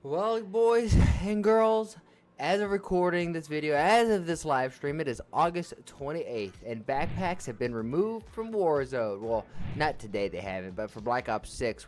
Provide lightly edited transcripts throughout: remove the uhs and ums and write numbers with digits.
Well, boys and girls, as of recording this video, as of this live stream, it is August 28th, and backpacks have been removed from Warzone. Well, not today they haven't, but for Black Ops 6,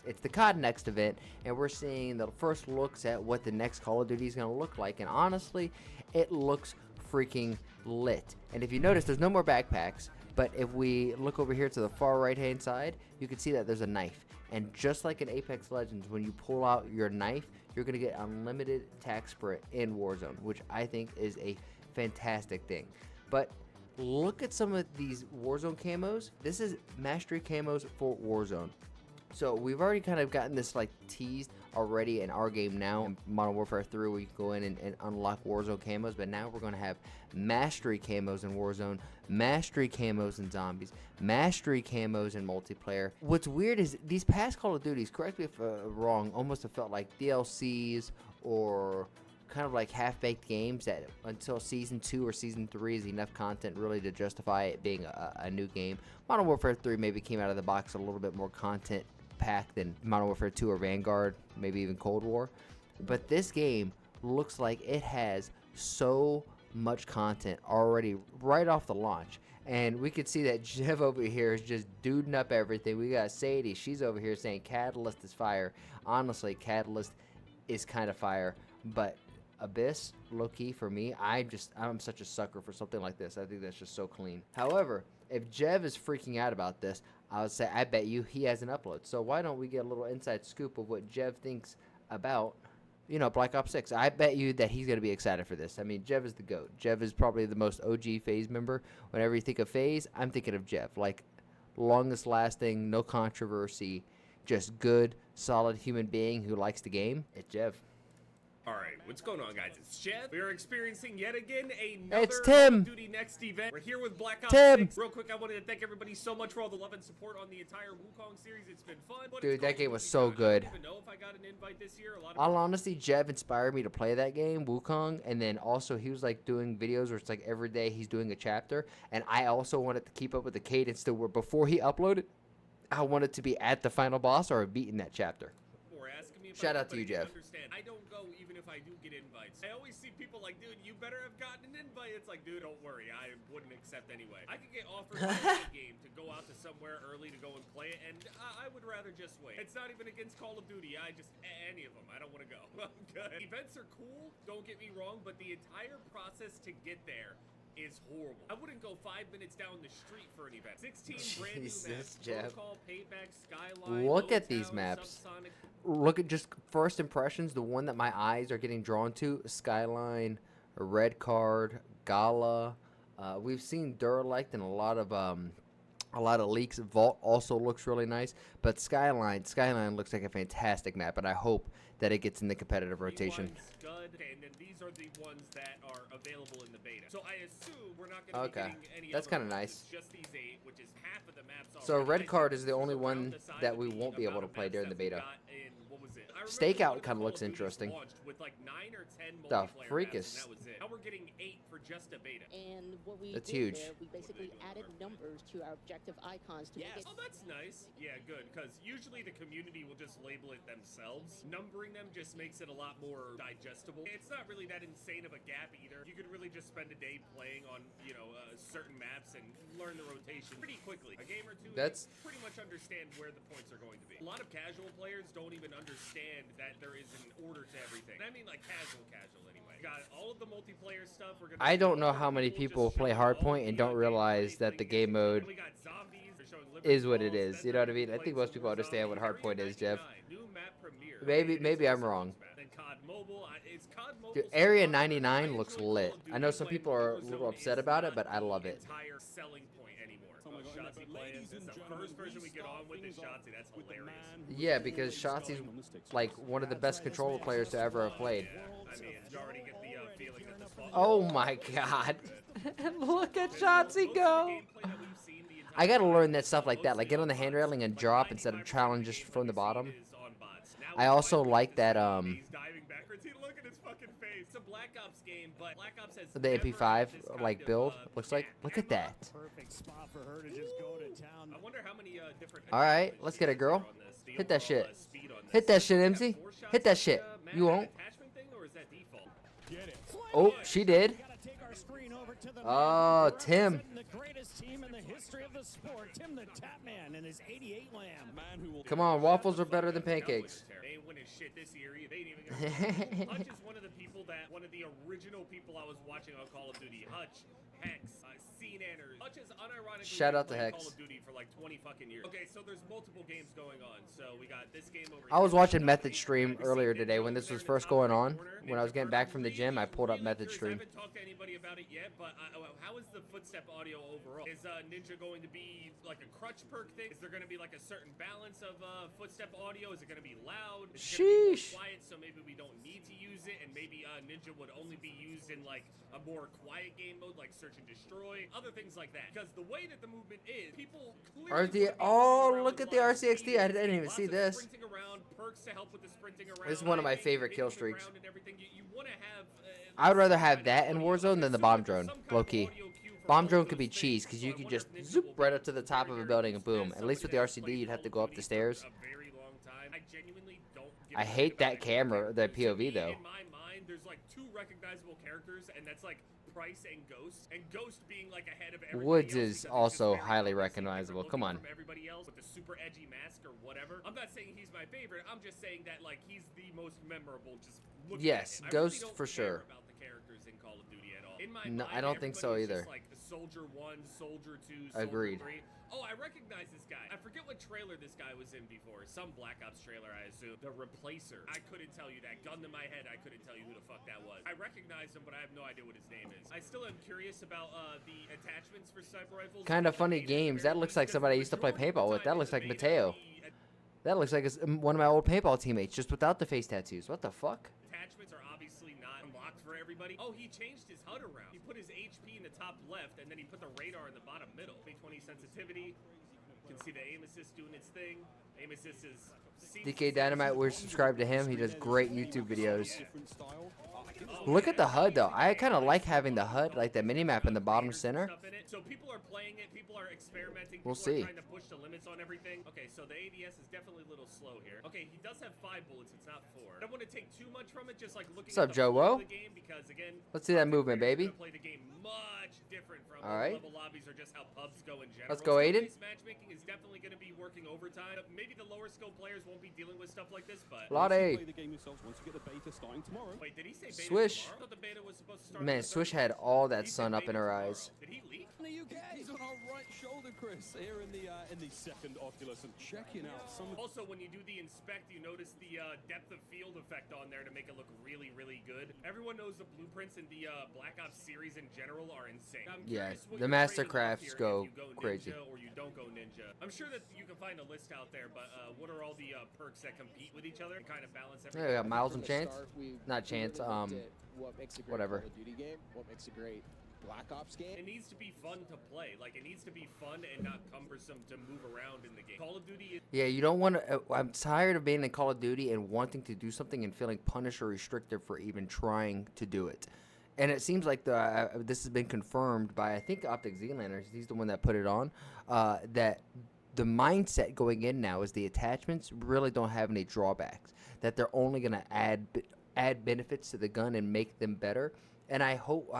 it's the COD Next event, and we're seeing the first looks at what the next Call of Duty is going to look like, and honestly, it looks freaking lit. And if you notice, there's no more backpacks, but if we look over here to the far right hand side, you can see that there's a knife. And just like in Apex Legends, when you pull out your knife, you're going to get unlimited attack sprint in Warzone, which I think is a fantastic thing. But look at some of these Warzone camos. This is Mastery camos for Warzone. So we've already kind of gotten this like teased already in our game now in Modern Warfare 3, where you can go in and unlock Warzone camos, but now we're going to have Mastery camos in Warzone, Mastery camos in Zombies, Mastery camos in multiplayer. What's weird is these past Call of Duties, correct me if wrong, almost have felt like DLCs or kind of like half-baked games that until Season 2 or Season 3 is enough content really to justify it being a new game. Modern Warfare 3 maybe came out of the box a little bit more content pack than Modern Warfare 2 or Vanguard, maybe even Cold War. But this game looks like it has so much content already right off the launch. And we could see that Jev over here is just duding up everything. We got Sadie. She's over here saying Catalyst is fire. Honestly, Catalyst is kind of fire. But Abyss, low-key for me, I'm such a sucker for something like this. I think that's just so clean. However, if Jev is freaking out about this, I would say I bet you he hasn't uploaded. So why don't we get a little inside scoop of what Jev thinks about, Black Ops 6. I bet you that he's going to be excited for this. I mean, Jev is the GOAT. Jev is probably the most OG FaZe member. Whenever you think of FaZe, I'm thinking of Jev. Like, longest lasting, no controversy, just good, solid human being who likes the game. It's Jev. Alright, what's going on, guys? It's Jeff. We are experiencing yet again another It's Tim. Call of Duty Next event. We're here with Black Ops Tim. 6. Real quick, I wanted to thank everybody so much for all the love and support on the entire Wukong series. It's been fun. Dude, that game was so good. I don't even know if I got an invite this year. All honesty, Jev inspired me to play that game, Wukong, and then also he was like doing videos where it's like every day he's doing a chapter, and I also wanted to keep up with the cadence to where before he uploaded, I wanted to be at the final boss or have beaten that chapter. Shout out to you, Jeff. I don't go even if I do get invites. I always see people like, dude, you better have gotten an invite. It's like, dude, don't worry, I wouldn't accept anyway. I could get offered a game to go out to somewhere early to go and play it, and I would rather just wait. It's not even against Call of Duty. Any of them. I don't want to go. I'm good. Events are cool, don't get me wrong, but the entire process to get there is horrible. I wouldn't go 5 minutes down the street for an event. 16 brand new maps. Protocol, Payback, Skyline. Look at these maps. Subsonic. Look at just first impressions. The one that my eyes are getting drawn to: Skyline, Red Card, Gala. We've seen Derelict and a lot of leaks. Vault also looks really nice, but Skyline looks like a fantastic map, and I hope that it gets in the competitive rotation. Scud, and then these are the ones that are available in the beta. So I assume we're not going to be getting any. That's kind of ones. nice. It's just these 8, which is half of the maps. So Red Card is the only one that we won't be able to play during the beta. Stakeout kind of looks interesting. With like 9 or 10 The freak maps, is. and that was it. Now we're getting 8 for just a beta. And what we That's did huge. there, we basically added numbers to our objective icons to make it. Oh, that's nice. Yeah, good. Because usually the community will just label it themselves. Numbering them just makes it a lot more digestible. It's not really that insane of a gap either. You could really just spend a day playing on, certain maps and learn the rotation pretty quickly. A game or two, That's pretty much understand where the points are going to be. A lot of casual players don't even understand that there is an order to everything. And I mean like casual anyway. Got all of the multiplayer stuff. We're gonna I don't know how many people play Hardpoint and don't realize that the game mode is what it is. You know what I mean? I think most people understand what Hardpoint is, Jeff. Maybe I'm wrong. Dude, Area 99 looks lit. I know some people are a little upset about it, but I love it. First person we get on with is Shotzzy. That's hilarious. Yeah, because Shotzi's like one of the best controller players to ever have played. I mean, you already get the feeling that this fall. Oh my god. Look at Shotzi go. I gotta learn that stuff like that, like get on the hand railing and drop instead of challenges from the bottom. I also like that He's diving backwards. Look at his fucking face. It's a Black Ops game, but Black Ops has the MP5 like build looks like. Look at that. Perfect spot for her to just go to town. I wonder how many different. All right, let's get it, girl. Hit that shit. Hit that shit, Yeah, MC. 4 shots Hit that like, shit. Matt, You won't. attachment thing, or is that default? Oh, she did. Oh, Tim. The greatest team in the history of the sport, Tim the Tapman and his 88 Lamb. Man who will Come on, waffles are better than pancakes. They ain't winning shit this year. They ain't even gonna Hutch is one of the original people I was watching on Call of Duty. Hutch, Hex, CNanners. Hutch is unironically Shout out to playing Hex. Call of Duty for like 20 fucking years. Okay, so there's multiple games going on. So we got this game over I was here. watching Method stream earlier today when this was first going on. When I was getting back from the gym, I pulled up Method I stream. haven't talked to anybody about it yet, but how is the footstep audio overall? Is Ninja going to be like a crutch perk thing? Is there going to be like a certain balance of footstep audio? Is it going to be loud? Is it going to be Sheesh. more quiet, so maybe we don't need to use it, and maybe Ninja would only be used in like a more quiet game mode, like search and destroy, other things like that. Because the way that the movement is, people clearly RD wanna be oh, moving around look with at the lots of RCXD. speed. I didn't even Lots see of this. sprinting around, perks to help with the sprinting around. This is one of my maybe favorite kill moving streaks. around and everything. You want to have. I would rather have some kind that of in audio. Warzone than the Some bomb kind of drone, audio low key. cue for Bomb both drone of could be those cheese things. because So you I could wonder just if Ninja zoop will right be up to the top of a very building and experienced boom. as At least with the somebody that's RCD, played you'd have to Call go of up the Duty for stairs. a very long time. I genuinely don't give I a shit hate about that any of the camera, the characters. To POV me, though. In my mind, there's like 2 recognizable characters, and that's like Price and Ghost. And Ghost being like ahead of everybody Woods else is because he's also just very highly obviously recognizable. different Come looking on. From everybody else with the super edgy mask or whatever. I'm not saying he's my favorite. I'm just saying that like he's the most memorable. Just looking Yes, at him. Ghost I really don't for care sure. about the characters in Call of Duty at all. In my No, mind, I don't think so everybody's either. just like Soldier 1, Soldier 2, Soldier Agreed. 3. Oh, I recognize this guy. I forget what trailer this guy was in before. Some Black Ops trailer, I assume. The Replacer. I couldn't tell you that. Gun to my head, I couldn't tell you who the fuck that was. I recognize him, but I have no idea what his name is. I still am curious about the attachments for sniper rifles. Kind of funny games. That looks like somebody I used to play paintball with. That looks like Mateo. That looks like one of my old paintball teammates, just without the face tattoos. What the fuck? Attachments are obviously not unlocked for everybody. Oh, he changed his HUD around. He put his HP in the top left, and then he put the radar in the bottom middle. 2020 sensitivity. You can see the aim assist doing its thing. Aim assist is... DK Dynamite, we're subscribed to him. He does great YouTube videos. Look at the HUD though. I kind of like having the HUD, like the mini-map in the bottom center. So people are playing it, people are experimenting, We'll people are see. trying to push the limits on everything. Okay, so the ADS is definitely a little slow here. Okay, he does have 5 bullets, it's not 4. I don't want to take too much from it, just like looking What's up, at the Joe flow Wo? of the game, because again, Let's see that movement, players are baby. gonna play the game much different from All right. level lobbies or just how pubs go in general. Let's go, Aiden. This matchmaking is definitely going to be working overtime. Maybe the lower skill players won't be dealing with stuff like this, but... Lottie. Play the game yourselves once you get the beta starting tomorrow. Wait, did he say beta Swish. tomorrow? I thought the beta was supposed to start on Man, the Swish 30th. had all that He sun said up in beta her tomorrow. eyes. Did he leak? In the UK, he's on our right shoulder, Chris, here in the second Oculus, and checking out some of Also, when you do the inspect, you notice the depth of field effect on there to make it look really, really good. Everyone knows the blueprints in the Black Ops series in general are insane. I'm Yeah, curious what the you're Master trading off Crafts here go if you go crazy. Ninja or you don't go Ninja. I'm sure that you can find a list out there, but what are all the perks that compete with each other and kind of balance everything? Yeah, we got Miles From and the Chance. start, Not Chance, looked at what makes a great whatever. Call of Duty game, what makes a great Black Ops game. It needs to be fun to play. Like, it needs to be fun and not cumbersome to move around in the game. Call of Duty is... Yeah, you don't want to. I'm tired of being in Call of Duty and wanting to do something and feeling punished or restricted for even trying to do it. And it seems like this has been confirmed by, I think, Optic Zealander. He's the one that put it on. That the mindset going in now is the attachments really don't have any drawbacks. That they're only going to add benefits to the gun and make them better. And I hope,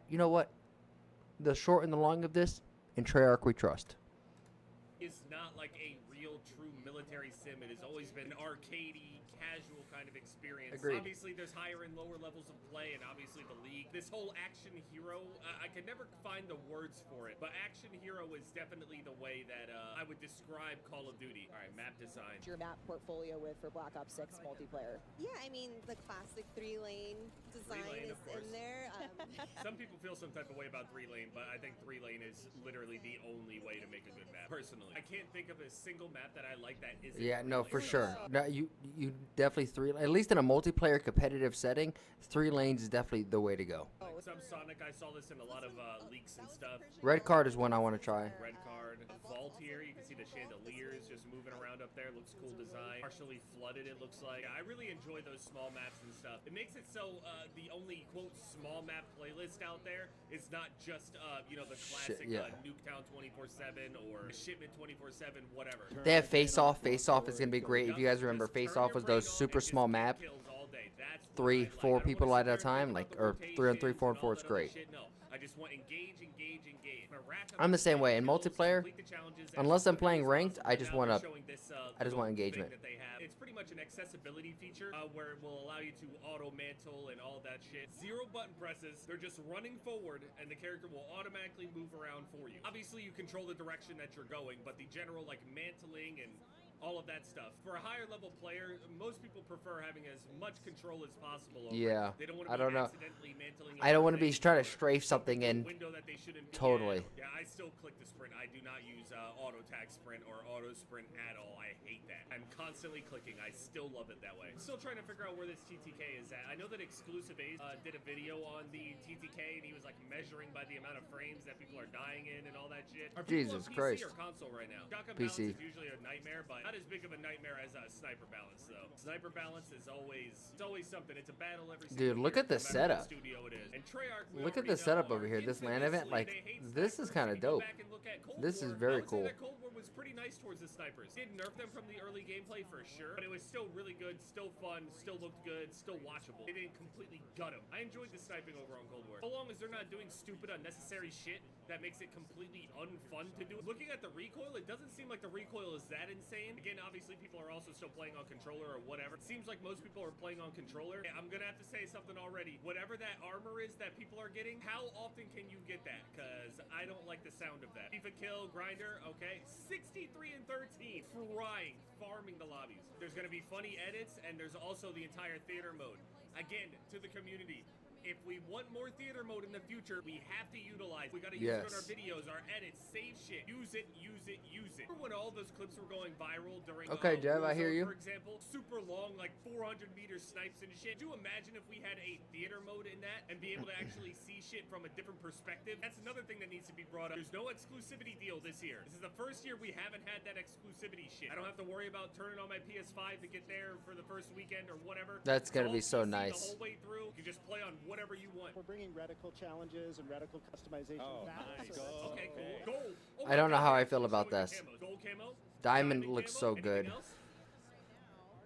you know what? The short and the long of this, in Treyarch we trust. Is not like a real, true military sim. It has always been an arcadey, casual kind of experience. Agreed. Obviously, there's higher and lower levels of play, and obviously the League. This whole action hero, I can never find the words for it, but action hero is definitely the way that I would describe Call of Duty. All right, map design. Your map portfolio with for Black Ops 6 multiplayer. Yeah, I mean, the classic 3-lane design Three-lane, is of course. in there. Some people feel some type of way about 3-lane, but I think 3-lane is literally the only way to make a good map. Personally, I can't think of a single map that I like that isn't. Yeah, no, for 3-lane. sure. No, you definitely three. At least in a multiplayer competitive setting, 3 lanes is definitely the way to go. Subsonic, I saw this in a lot of leaks and stuff. Red card is one I want to try. Red card. Vault here, you can see the chandeliers just moving around up there. Looks cool design. Partially flooded, it looks like. I really enjoy those small maps and stuff. It makes it so the only, quote, small map playlist out there is not just, you know, the classic Nuketown 24/7 or Shipment 24/7, whatever. They have Face Off. Face Off is going to be great. If you guys remember, Face Off was those super small map. 3, 4 people at a time, like, or 3 on 3, 4 on 4. It's great. I just want engage. I'm the same way in multiplayer. Unless I'm playing ranked, I just want engagement. It's pretty much an accessibility feature where it will allow you to auto mantle and all that shit. 0 button presses. They're just running forward, and the character will automatically move around for you. Obviously, you control the direction that you're going, but the general like mantling and all of that stuff. For a higher level player, most people prefer having as much control as possible. Yeah, they don't want I to don't know. accidentally mantling I don't want to be everything trying to or strafe something in. window that they shouldn't be Totally. in. Yeah, I still click the sprint. I do not use auto tag sprint or auto sprint at all. I hate that. I'm constantly clicking. I still love it that way. I'm still trying to figure out where this TTK is at. I know that Exclusive Ace did a video on the TTK, and he was like measuring by the amount of frames that people are dying in and all that shit. Are people Jesus on PC Christ. or console right now? Shotgun PC. balance is usually a nightmare, but not as big of a nightmare as sniper balance, though. Sniper balance is always something. It's a battle every single Dude, look year, at the no matter what setup. studio it is. And Treyarch, we Look at already the setup know, over here. This LAN infamously, event, like, they hate this is snipers. kind of If you go dope. back and look at Cold This is War, very I would say cool. that Cold War was pretty nice towards the snipers. Did nerf them from the early gameplay for sure, but it was still really good, still fun, still looked good, still watchable. They didn't completely gut them. I enjoyed the sniping over on Cold War. So long as they're not doing stupid, unnecessary shit that makes it completely unfun to do. Looking at the recoil, it doesn't seem like the recoil is that insane. Again, obviously people are also still playing on controller or whatever. It seems like most people are playing on controller. I'm gonna have to say something already. Whatever that armor is that people are getting, how often can you get that? Because I don't like the sound of that. FIFA kill, grinder, okay. 63 and 13. Frying, farming the lobbies. There's gonna be funny edits, and there's also the entire theater mode. Again, to the community. If we want more theater mode in the future, we have to utilize. We gotta use it on our videos, our edits, save shit. Use it, use it, use it. Remember when all those clips were going viral during Okay, Dev, I hear Warzone, you. For example, super long, like 400-meter snipes and shit. Do you imagine if we had a theater mode in that and be able to actually see shit from a different perspective? That's another thing that needs to be brought up. There's no exclusivity deal this year. This is the first year we haven't had that exclusivity shit. I don't have to worry about turning on my PS5 to get there for the first weekend or whatever. That's gonna It's be all so PC nice. The whole way through. You can just play on whatever you want. We're bringing reticle challenges and reticle customization Oh, back. nice. So that's Okay, cool. okay. Gold. Oh I don't know my how God, I feel about showing the this. camos. Gold camo. Diamond looks so Anything good. else?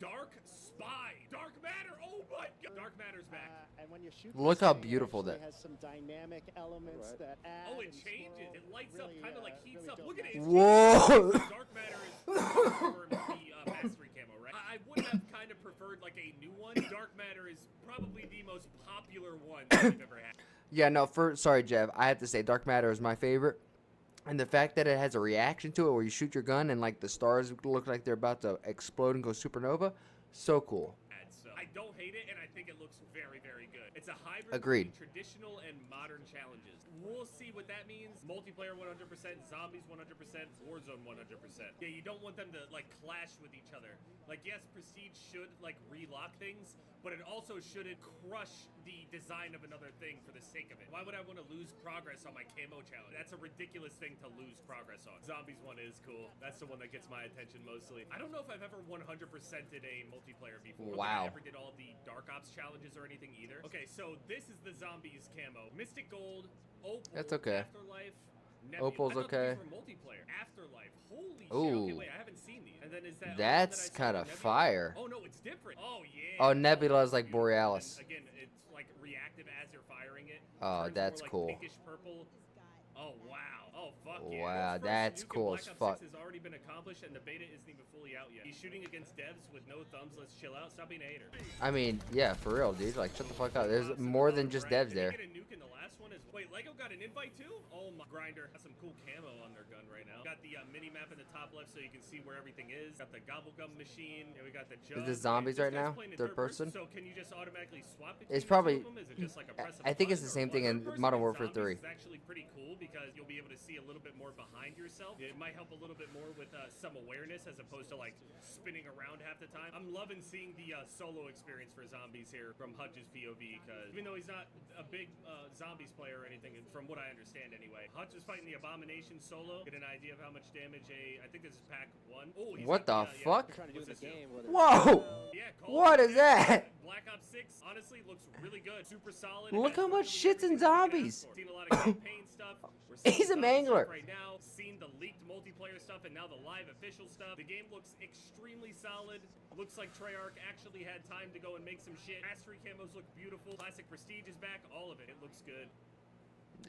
Dark Spy. Dark Matter. Oh my God. Dark Matter's back. And when you shoot Look this how thing, it beautiful actually that- has some dynamic elements that add Oh, it and changes. swirl. It lights Really, up, kind of like heats really up. dope Look at it. match. Whoa! Dark Matter is confirmed the mastery camo, right? I would have kind of preferred like a new one. Dark Matter is probably the most popular one that we've ever had. Yeah, no, sorry, Jeff. I have to say, Dark Matter is my favorite. And the fact that it has a reaction to it where you shoot your gun and, like, the stars look like they're about to explode and go supernova, so cool. So I don't hate it, and I think it looks very, very good. It's a hybrid Agreed. between traditional and modern challenges. We'll see what that means. Multiplayer 100%, zombies 100%, Warzone 100%. Yeah, you don't want them to, like, clash with each other. Like, yes, Prestige should, like, relock things, but it also shouldn't crush the design of another thing for the sake of it. Why would I want to lose progress on my camo challenge? That's a ridiculous thing to lose progress on. Zombies one is cool. That's the one that gets my attention mostly. I don't know if I've ever 100%ed a multiplayer before. Wow. I never did all the Dark Ops challenges or anything either. Okay, so this is the Zombies camo. Mystic Gold, Opal, That's okay. Afterlife, Nebula. Opal's I thought okay. These were multiplayer. Afterlife. Holy shit. Ooh. Okay, wait, I haven't seen these. And then is that That's kind of fire. Oh, no, it's different. Oh, yeah. Oh, Nebula is like Beautiful. Borealis. And again, it's like reactive as you're firing it. Oh, Turns that's more, like, cool. Pinkish purple. Oh, wow. Oh, fuck yeah. Wow, First that's nuke in cool Black as Ops fuck. 6 has already been accomplished, and the beta isn't even fully out yet. He's shooting against devs with no thumbs. Let's chill out. Stop being a hater. I mean, yeah, for real, dude. Like, shut the fuck up. There's more than just devs there. Did he get a nuke in the last one as Wait, Lego got an invite too? Oh my, Grinder has some cool camo on their gun right now. Got the mini map in the top left so you can see where everything is. Got the gobblegum machine, and we got the jug. Is this zombies This right guy's now? playing in Third person? So can you just automatically swap between It's the two probably. of them? Is it just like a press of I a think it's button the same or thing what? in Third Modern person Warfare zombies 3. is actually pretty cool because you'll be able to see a little bit more behind yourself. It might help a little bit more with some awareness as opposed to like spinning around half the time. I'm loving seeing the solo experience for zombies here from Hutch's POV because even though he's not a big zombies player or anything, from what I understand anyway, Hutch is fighting the Abomination solo. Get an idea of how much damage I think this is pack 1. Oh, he's What got the yeah, fuck? They're trying to do in What's the this do? game. Whether Whoa! Yeah, What is that? Black Ops 6 honestly looks really good. Super solid. Look It has how much literally shit's in everything you can zombies. ask for. Seen a lot of campaign stuff. We're seeing He's a zombie mangler. stuff right now. Seen the leaked multiplayer stuff and now the live official stuff. The game looks extremely solid. Looks like Treyarch actually had time to go and make some shit. Mastery camos look beautiful. Classic Prestige is back. All of it. It looks good.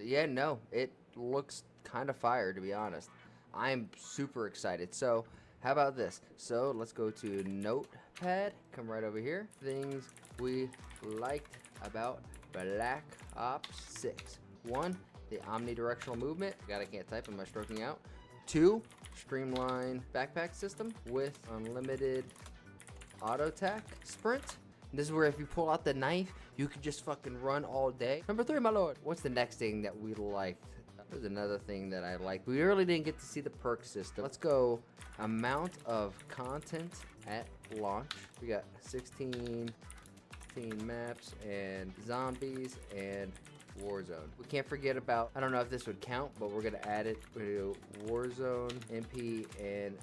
Yeah, no, it looks kind of fire, to be honest. I'm super excited. So, how about this? So, let's go to Notepad. Come right over here. Things we liked about Black Ops 6. 1, the omnidirectional movement. God, I can't type. Am I stroking out? 2, streamlined backpack system with unlimited auto attack sprint. This is where if you pull out the knife, you can just fucking run all day. Number 3, my lord. What's the next thing that we liked? There's another thing that I liked. We really didn't get to see the perk system. Let's go amount of content at launch. We got 16 maps and zombies and Warzone. We can't forget about, I don't know if this would count, but we're gonna add it to Warzone, MP, and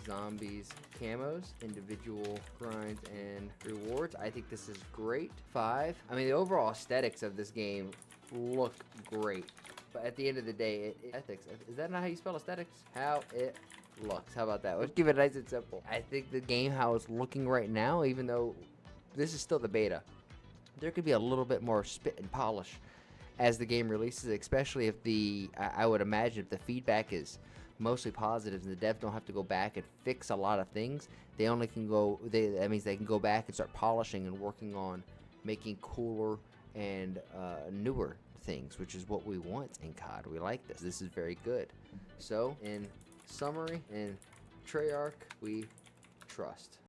zombies camos, individual grinds and rewards. I think this is great. 5, I mean the overall aesthetics of this game look great, but at the end of the day, ethics, is that not how you spell aesthetics? How it looks. How about that? Let's keep it nice and simple. I think the game how it's looking right now, even though this is still the beta, there could be a little bit more spit and polish as the game releases, especially if I would imagine if the feedback is mostly positive and the devs don't have to go back and fix a lot of things. They only can go, that means they can go back and start polishing and working on making cooler and newer things, which is what we want in COD. We like this. This is very good. So, in summary, in Treyarch, we trust.